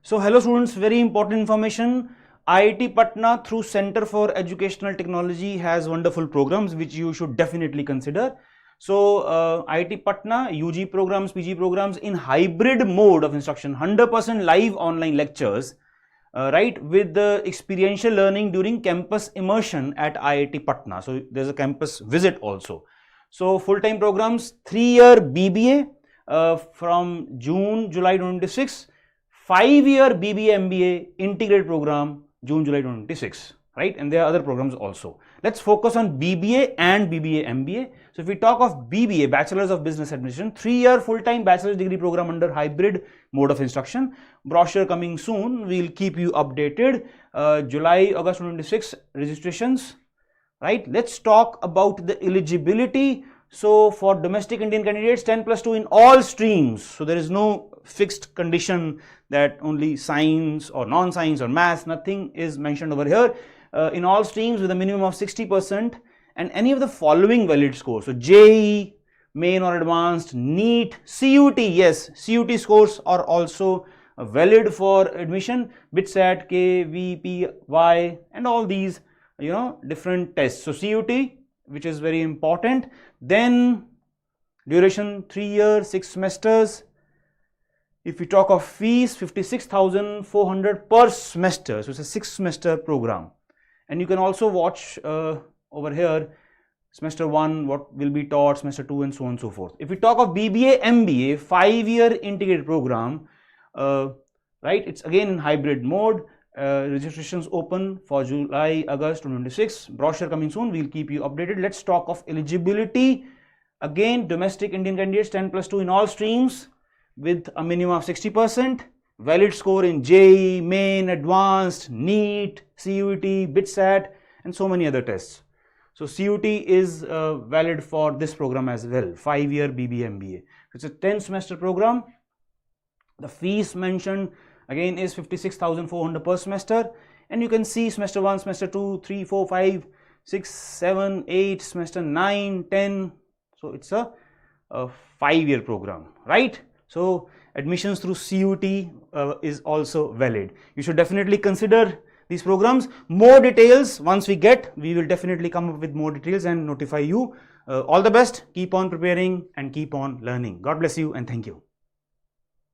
So hello students, very important information. IIT Patna through Center for Educational Technology has wonderful programs which you should definitely consider. So IIT Patna UG programs, PG programs in hybrid mode of instruction, 100% live online lectures, right, with the experiential learning during campus immersion at IIT Patna. So there's a campus visit also. So full-time programs, 3-year BBA from June-July 2026, 5-year BBA-MBA integrated program June-July 2026, right? And there are other programs also. Let's focus on BBA and BBA-MBA. So if we talk of BBA, Bachelors of Business Administration, 3-year full-time bachelor's degree program under hybrid mode of instruction. Brochure coming soon. We'll keep you updated. July-August 2026 registrations, right? Let's talk about the eligibility. So for domestic Indian candidates, 10+2 in all streams. So there is no fixed condition that only science or non-science or maths, nothing is mentioned over here. In all streams with a minimum of 60% and any of the following valid scores. So JEE, main or advanced, NEET, CUT, yes, CUT scores are also valid for admission, BITSAT, KVPY and all these, different tests. So CUT, which is very important. Then duration 3 years, 6 semesters. If we talk of fees, 56,400 per semester. So it's a 6-semester program. And you can also watch over here semester 1 what will be taught, semester 2 and so on and so forth. If we talk of BBA-MBA, 5-year integrated program, right, it's again in hybrid mode. Registrations open for July-August 2026. Brochure coming soon. We'll keep you updated. Let's talk of eligibility. Again, domestic Indian candidates 10+2 in all streams with a minimum of 60%. Valid score in JEE, main, advanced, NEET, CUT, BITSAT and so many other tests. So CUT is valid for this program as well, 5-year BBA-MBA. It's a 10-semester program. The fees mentioned again is 56,400 per semester, and you can see semester 1, semester 2, 3, 4, 5, 6, 7, 8, semester 9, 10. So it's a 5-year program, right? So admissions through CUT is also valid. You should definitely consider these programs. More details once we will definitely come up with more details and notify you. All the best. Keep on preparing and keep on learning. God bless you and thank you.